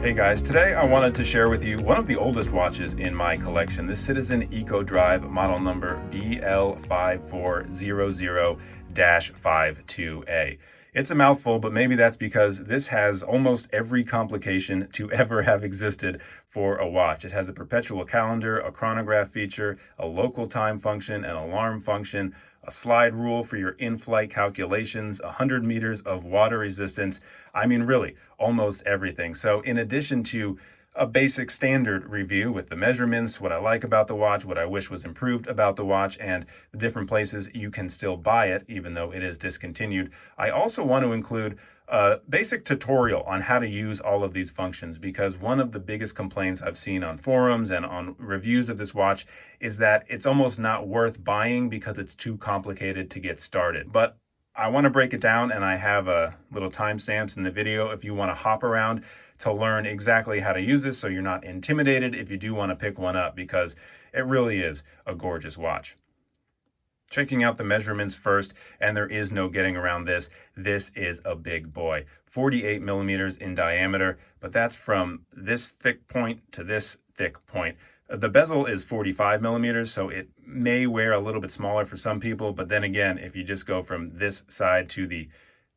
Hey guys, today I wanted to share with you one of the oldest watches in my collection, the Citizen EcoDrive model number BL5400-52A. It's a mouthful, but maybe that's because this has almost every complication to ever have existed for a watch. It has a perpetual calendar, a chronograph feature, a local time function, an alarm function, a slide rule for your in-flight calculations, 100 meters of water resistance. I mean, really, almost everything. So in addition to a basic standard review with the measurements, what I like about the watch, what I wish was improved about the watch, and the different places you can still buy it, even though it is discontinued, I also want to include a basic tutorial on how to use all of these functions, because one of the biggest complaints I've seen on forums and on reviews of this watch is that it's almost not worth buying because it's too complicated to get started. But I want to break it down, and I have a little timestamps in the video if you want to hop around to learn exactly how to use this so you're not intimidated if you do want to pick one up, because it really is a gorgeous watch. Checking out the measurements first, and there is no getting around this. This is a big boy, 48 millimeters in diameter, but that's from this thick point to this thick point. The bezel is 45 millimeters, so it may wear a little bit smaller for some people, but then again, if you just go from this side to the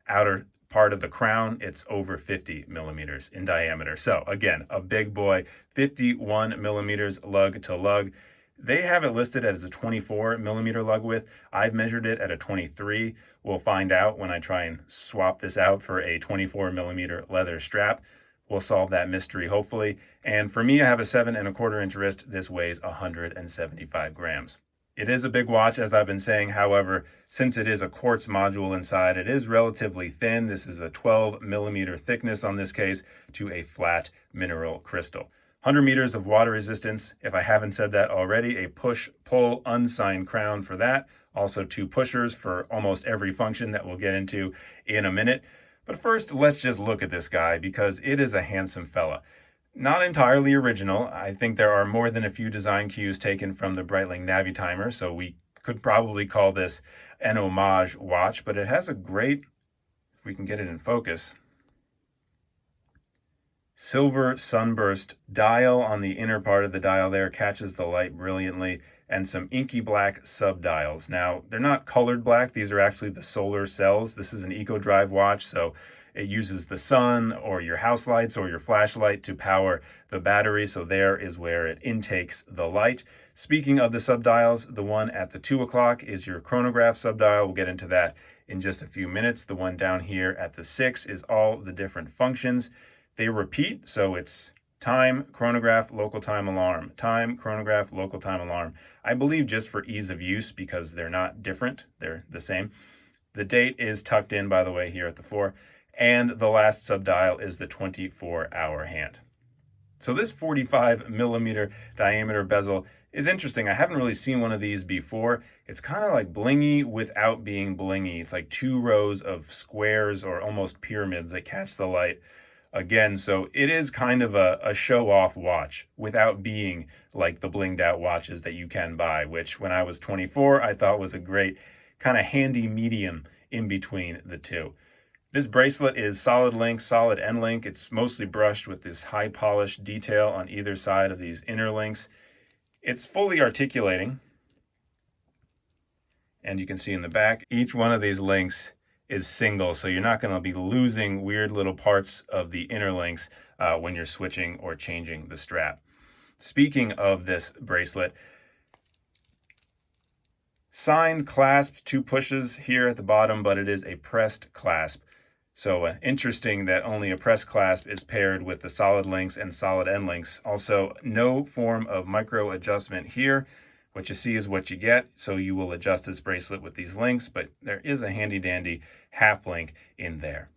outer part of the crown, it's over 50 millimeters in diameter. So again, a big boy, 51 millimeters lug to lug. They have it listed as a 24 millimeter lug width. I've measured it at a 23. We'll find out when I try and swap this out for a 24 millimeter leather strap. We'll solve that mystery, hopefully. And for me, I have a 7¼ inch wrist. This weighs 175 grams. It is a big watch, as I've been saying. However, since it is a quartz module inside, it is relatively thin. This is a 12 millimeter thickness on this case to a flat mineral crystal. 100 meters of water resistance. If I haven't said that already, a push-pull unsigned crown for that. Also 2 pushers for almost every function that we'll get into in a minute. But first, let's just look at this guy, because it is a handsome fella. Not entirely original. I think there are more than a few design cues taken from the Breitling Navitimer, so we could probably call this an homage watch, but it has a great, if we can get it in focus, silver sunburst dial on the inner part of the dial there, catches the light brilliantly, and some inky black subdials. Now, they're not colored black. These are actually the solar cells. This is an EcoDrive watch, so it uses the sun or your house lights or your flashlight to power the battery, so there is where it intakes the light. Speaking of the subdials, the one at the 2 o'clock is your chronograph subdial. We'll get into that in just a few minutes. The one down here at the 6 is all the different functions. They repeat, so it's time, chronograph, local time alarm, time, chronograph, local time alarm. I believe just for ease of use, because they're not different, they're the same. The date is tucked in, by the way, here at the 4, and the last subdial is the 24-hour hand. So this 45 millimeter diameter bezel is interesting. I haven't really seen one of these before. It's kind of like blingy without being blingy. It's like 2 rows of squares or almost pyramids that catch the light. Again, so it is kind of a show-off watch without being like the blinged out watches that you can buy, which when I was 24, I thought was a great kind of handy medium in between the two. This bracelet is solid link, solid end link. It's mostly brushed with this high polished detail on either side of these inner links. It's fully articulating, and you can see in the back, each one of these links is single, so you're not going to be losing weird little parts of the inner links when you're switching or changing the strap. Speaking of this bracelet, signed clasp, 2 pushes here at the bottom, but it is a pressed clasp. So interesting that only a pressed clasp is paired with the solid links and solid end links. Also, no form of micro adjustment here. What you see is what you get, so you will adjust this bracelet with these links, but there is a handy dandy half link in there.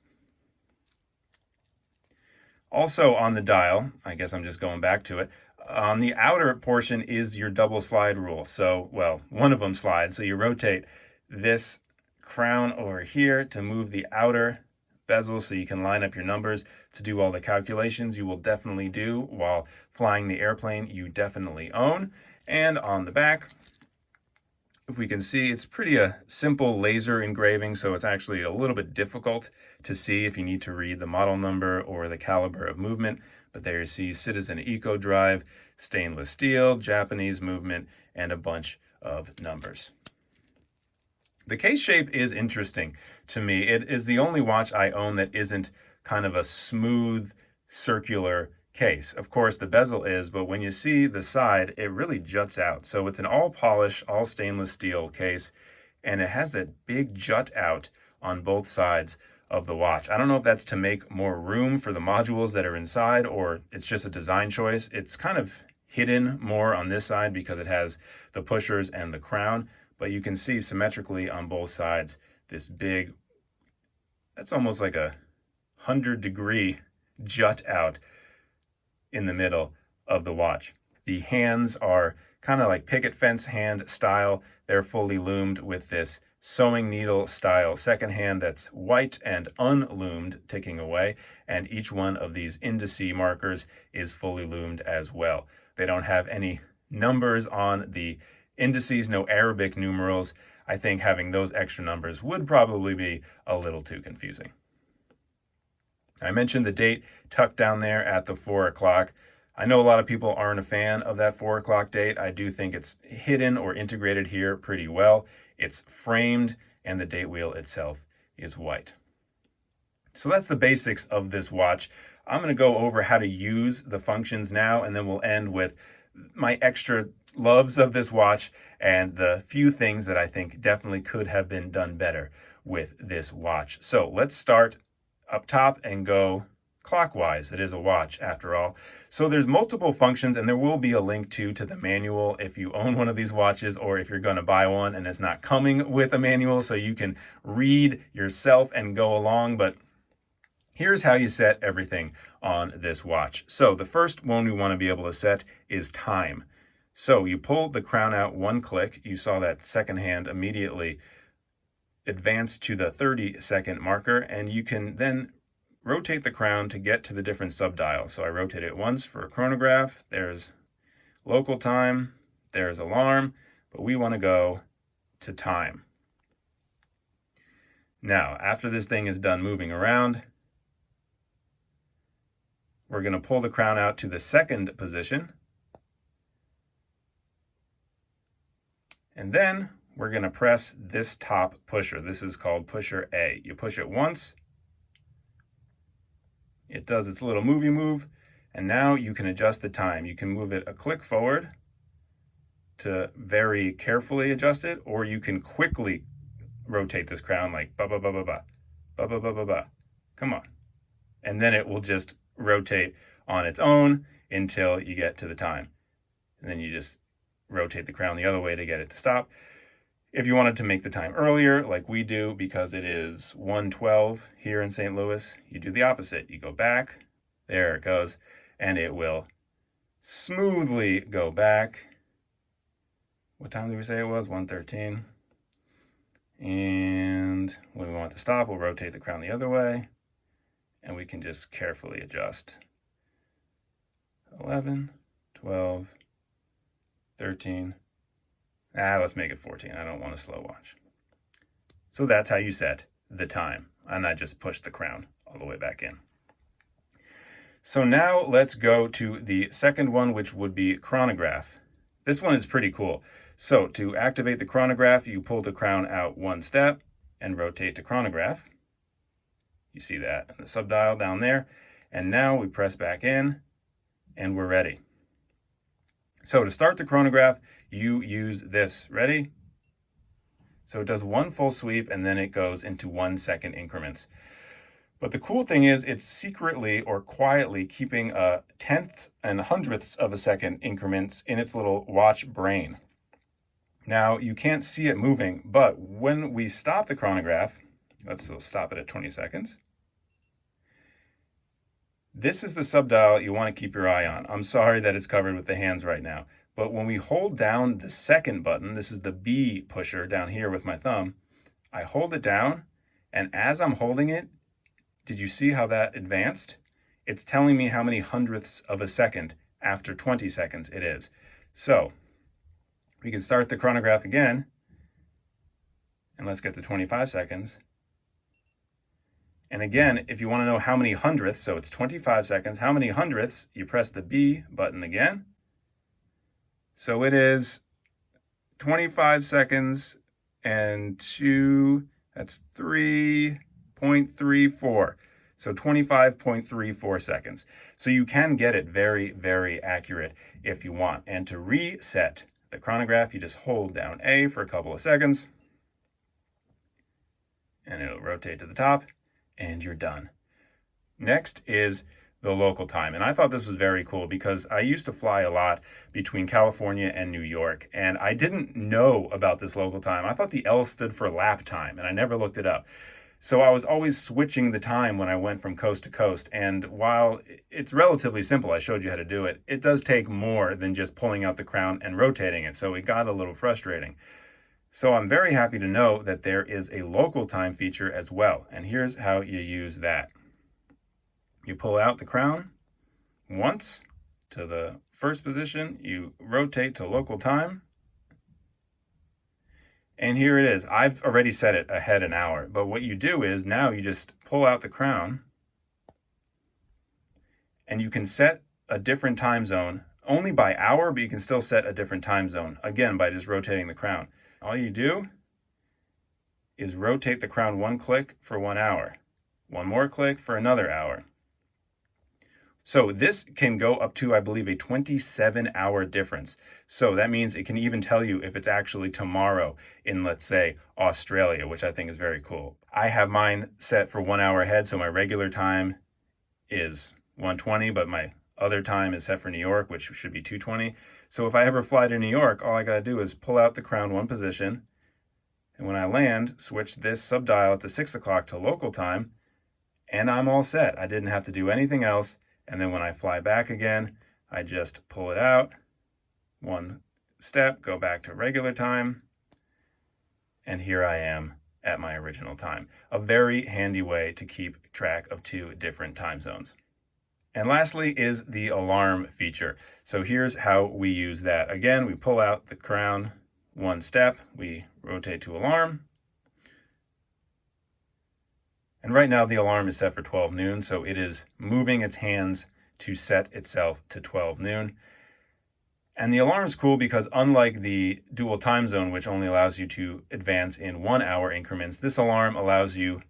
Also on the dial, I guess I'm just going back to it, on the outer portion is your double slide rule. So, well, one of them slides, so you rotate this crown over here to move the outer bezel so you can line up your numbers to do all the calculations you will definitely do while flying the airplane you definitely own. And on the back, if we can see, it's pretty simple laser engraving, so it's actually a little bit difficult to see if you need to read the model number or the caliber of movement. But there you see Citizen Eco Drive, stainless steel, Japanese movement, and a bunch of numbers. The case shape is interesting to me. It is the only watch I own that isn't kind of a smooth, circular case. Of course, the bezel is, but when you see the side, it really juts out. So it's an all polish, all stainless steel case, and it has that big jut out on both sides of the watch. I don't know if that's to make more room for the modules that are inside, or it's just a design choice. It's kind of hidden more on this side because it has the pushers and the crown, but you can see symmetrically on both sides this big, that's almost like a 100-degree jut out in the middle of the watch. The hands are kind of like picket fence hand style. They're fully loomed with this sewing needle style second hand that's white and unloomed, ticking away, and each one of these indice markers is fully loomed as well. They don't have any numbers on the indices, no Arabic numerals. I think having those extra numbers would probably be a little too confusing. I mentioned the date tucked down there at the 4 o'clock. I know a lot of people aren't a fan of that 4 o'clock date. I do think it's hidden or integrated here pretty well. It's framed, and the date wheel itself is white. So that's the basics of this watch. I'm going to go over how to use the functions now, and then we'll end with my extra loves of this watch and the few things that I think definitely could have been done better with this watch. So let's start up top and go clockwise. It is a watch after all. So there's multiple functions, and there will be a link to the manual if you own one of these watches, or if you're going to buy one and it's not coming with a manual, so you can read yourself and go along. But here's how you set everything on this watch. So the first one we want to be able to set is time. So you pull the crown out one click. You saw that second hand immediately advance to the 30-second marker, and you can then rotate the crown to get to the different subdials. So I rotate it once for a chronograph. There's local time, there's alarm, but we want to go to time. Now, after this thing is done moving around, we're going to pull the crown out to the second position. And then we're going to press this top pusher. This is called pusher A. You push it once, it does its little movie move, and now you can adjust the time. You can move it a click forward to very carefully adjust it, or you can quickly rotate this crown like ba ba ba ba ba, ba ba ba ba ba. Come on. And then it will just rotate on its own until you get to the time. And then you just rotate the crown the other way to get it to stop. If you wanted to make the time earlier, like we do, because it is 1:12 here in St. Louis, you do the opposite. You go back, there it goes, and it will smoothly go back. What time did we say it was? 1:13. And when we want to stop, we'll rotate the crown the other way, and we can just carefully adjust. 11, 12, 13. Let's make it 14. I don't want a slow watch. So that's how you set the time. And I just push the crown all the way back in. So now let's go to the second one, which would be chronograph. This one is pretty cool. So to activate the chronograph, you pull the crown out one step and rotate to chronograph. You see that in the subdial down there. And now we press back in and we're ready. So to start the chronograph, you use this. Ready? So it does one full sweep, and then it goes into 1 second increments. But the cool thing is it's secretly or quietly keeping tenths and hundredths of a second increments in its little watch brain. Now, you can't see it moving, but when we stop the chronograph, let's stop it at 20 seconds. This is the subdial you want to keep your eye on. I'm sorry that it's covered with the hands right now. But when we hold down the second button, this is the B pusher down here with my thumb, I hold it down, and as I'm holding it, did you see how that advanced? It's telling me how many hundredths of a second after 20 seconds it is. So we can start the chronograph again, and let's get to 25 seconds. And again, if you want to know how many hundredths, so it's 25 seconds, how many hundredths, you press the B button again. So it is 25 seconds and 2, that's 3.34. So 25.34 seconds. So you can get it very, very accurate if you want. And to reset the chronograph, you just hold down A for a couple of seconds, and it'll rotate to the top, and you're done. Next is the local time. And I thought this was very cool because I used to fly a lot between California and New York, and I didn't know about this local time. I thought the L stood for lap time, and I never looked it up. So I was always switching the time when I went from coast to coast. And while it's relatively simple, I showed you how to do it, it does take more than just pulling out the crown and rotating it. So it got a little frustrating. So I'm very happy to know that there is a local time feature as well. And here's how you use that. You pull out the crown once to the first position, you rotate to local time, and here it is. I've already set it ahead an hour, but what you do is now you just pull out the crown and you can set a different time zone, only by hour, but you can still set a different time zone, again, by just rotating the crown. All you do is rotate the crown one click for 1 hour, one more click for another hour. So this can go up to, I believe, a 27-hour difference. So that means it can even tell you if it's actually tomorrow in, let's say, Australia, which I think is very cool. I have mine set for 1 hour ahead, so my regular time is 1:20, but my other time is set for New York, which should be 2:20. So if I ever fly to New York, all I gotta do is pull out the crown one position, and when I land, switch this subdial at the 6 o'clock to local time, and I'm all set. I didn't have to do anything else. And then when I fly back again, I just pull it out, one step, go back to regular time, and here I am at my original time. A very handy way to keep track of 2 different time zones. And lastly is the alarm feature. So here's how we use that. Again, we pull out the crown one step, we rotate to alarm. And right now the alarm is set for 12 noon, so it is moving its hands to set itself to 12 noon. And the alarm is cool because unlike the dual time zone, which only allows you to advance in 1 hour increments, this alarm allows you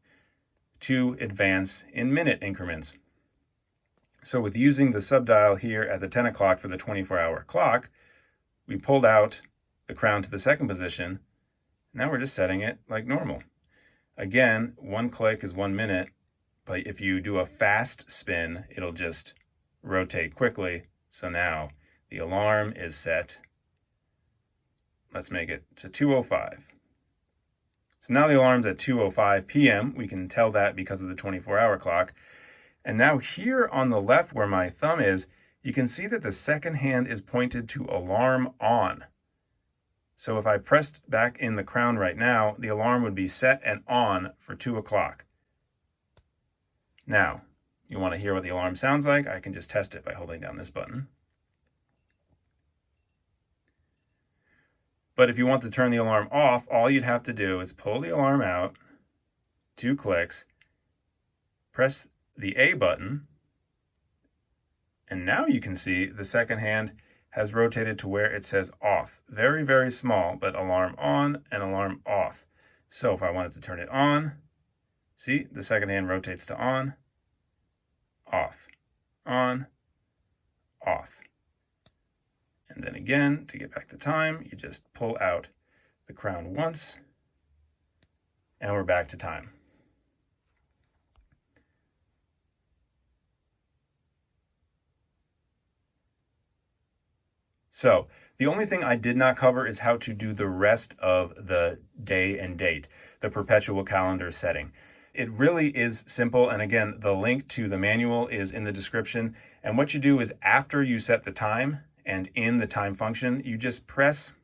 to advance in minute increments. So with using the subdial here at the 10 o'clock for the 24-hour clock, we pulled out the crown to the second position. Now we're just setting it like normal. Again, one click is 1 minute, but if you do a fast spin, it'll just rotate quickly. So now the alarm is set. Let's make it to 2:05. So now the alarm's at 2:05 p.m. We can tell that because of the 24-hour clock. And now here on the left where my thumb is, you can see that the second hand is pointed to alarm on. So if I pressed back in the crown right now, the alarm would be set and on for 2 o'clock. Now, you want to hear what the alarm sounds like? I can just test it by holding down this button. But if you want to turn the alarm off, all you'd have to do is pull the alarm out, 2 clicks, press the A button, and now you can see the second hand has rotated to where it says off. Very, very small, but alarm on and alarm off. So if I wanted to turn it on, see, the second hand rotates to on, off, on, off. And then again, to get back to time, you just pull out the crown once, and we're back to time. So the only thing I did not cover is how to do the rest of the day and date, the perpetual calendar setting. It really is simple. And again, the link to the manual is in the description. And what you do is after you set the time and in the time function, you just press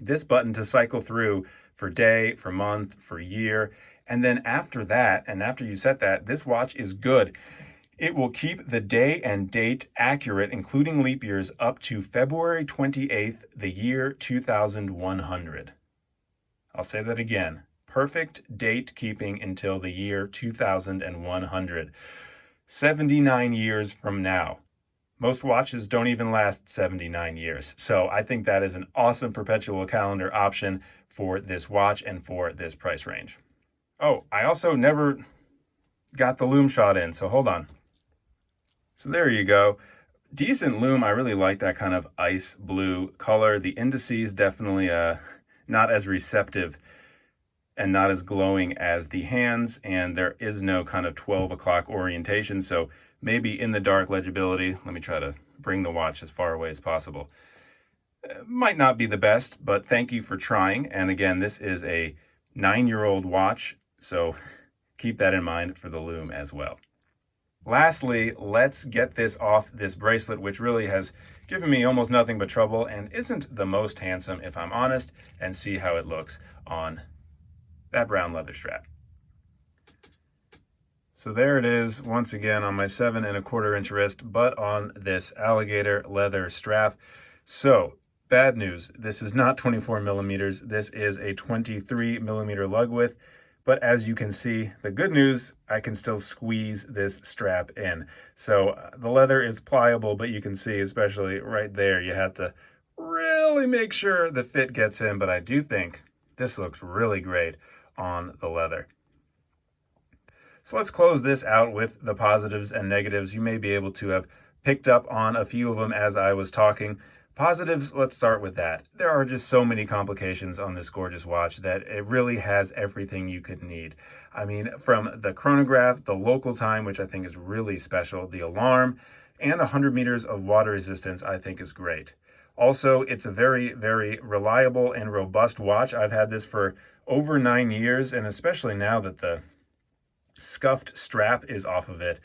this button to cycle through for day, for month, for year. And then after that, and after you set that, this watch is good. It will keep the day and date accurate, including leap years, up to February 28th, the year 2100. I'll say that again. perfect date keeping until the year 2100. 79 years from now. Most watches don't even last 79 years. So I think that is an awesome perpetual calendar option for this watch and for this price range. Oh, I also never got the Lume Shot in, so hold on. So there you go. Decent lume. I really like that kind of ice blue color. The indices definitely not as receptive and not as glowing as the hands, and there is no kind of 12 o'clock orientation, so maybe in the dark legibility. Let me try to bring the watch as far away as possible. Might not be the best, but thank you for trying. And again, this is a 9-year-old watch, so keep that in mind for the lume as well. Lastly, let's get this off this bracelet, which really has given me almost nothing but trouble and isn't the most handsome, if I'm honest, and see how it looks on that brown leather strap. So there it is, once again on my 7¼ wrist, but on this alligator leather strap. So, bad news, this is not 24 millimeters, this is a 23 millimeter lug width. But as you can see, the good news, I can still squeeze this strap in. So the leather is pliable, but you can see, especially right there, you have to really make sure the fit gets in. But I do think this looks really great on the leather. So let's close this out with the positives and negatives. You may be able to have picked up on a few of them as I was talking. Positives, let's start with that. There are just so many complications on this gorgeous watch that it really has everything you could need. I mean, from the chronograph, the local time, which I think is really special, the alarm, and 100 meters of water resistance, I think is great. Also, it's a very, very reliable and robust watch. I've had this for over 9 years, and especially now that the scuffed strap is off of it,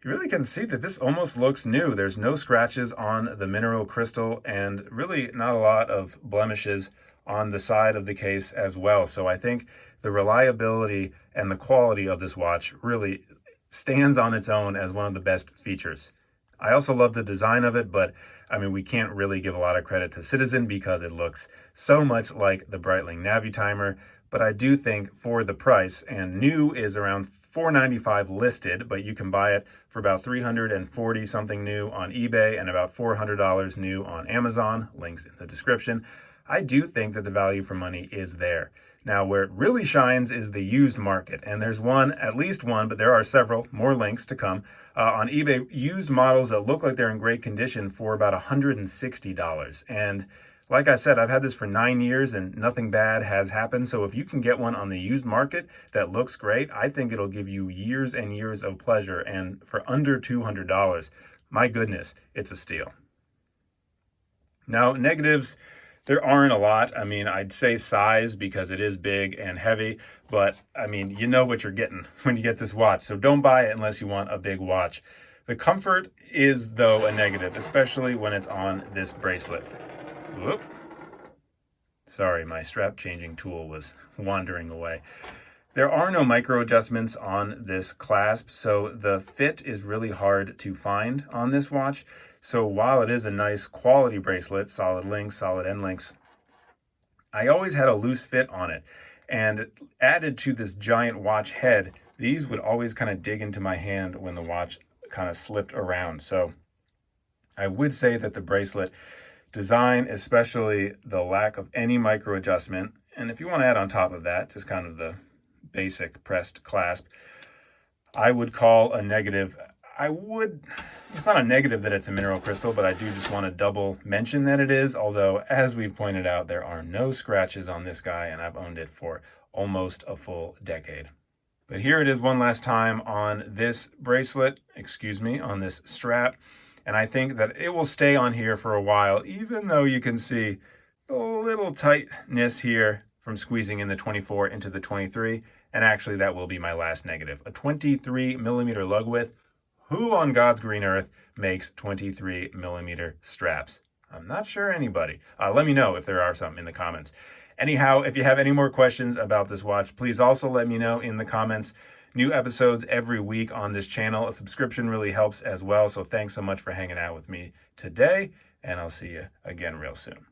you really can see that this almost looks new. There's no scratches on the mineral crystal and really not a lot of blemishes on the side of the case as well. So I think the reliability and the quality of this watch really stands on its own as one of the best features. I also love the design of it, but I mean, we can't really give a lot of credit to Citizen because it looks so much like the Breitling Navitimer. But I do think for the price, and new is around $495 listed, but you can buy it for about $340 something new on eBay and about $400 new on Amazon, links in the description. I do think that the value for money is there. Now, where it really shines is the used market, and there's one, at least one, but there are several more links to come on eBay, used models that look like they're in great condition for about $160. And like I said, I've had this for 9 years and nothing bad has happened. So if you can get one on the used market that looks great, I think it'll give you years and years of pleasure. And for under $200, my goodness, it's a steal. Now, negatives, there aren't a lot. I mean, I'd say size because it is big and heavy, but I mean, you know what you're getting when you get this watch. So don't buy it unless you want a big watch. The comfort is, though, a negative, especially when it's on this bracelet. Whoop. Sorry, my strap changing tool was wandering away. There are no micro adjustments on this clasp, so the fit is really hard to find on this watch. So while it is a nice quality bracelet, solid links, solid end links, I always had a loose fit on it. And added to this giant watch head, these would always kind of dig into my hand when the watch kind of slipped around. So I would say that the bracelet design, especially the lack of any micro adjustment, and if you want to add on top of that, just kind of the basic pressed clasp, I would call a negative. It's not a negative that it's a mineral crystal, but I do just want to double mention that it is, although as we've pointed out, there are no scratches on this guy, and I've owned it for almost a full decade. But here it is one last time on this bracelet, on this strap. And I think that it will stay on here for a while, even though you can see a little tightness here from squeezing in the 24 into the 23. And actually, that will be my last negative. A 23 millimeter lug width. Who on God's green earth makes 23 millimeter straps? I'm not sure anybody. Let me know if there are some in the comments. Anyhow, if you have any more questions about this watch, please also let me know in the comments. New episodes every week on this channel. A subscription really helps as well. So thanks so much for hanging out with me today, and I'll see you again real soon.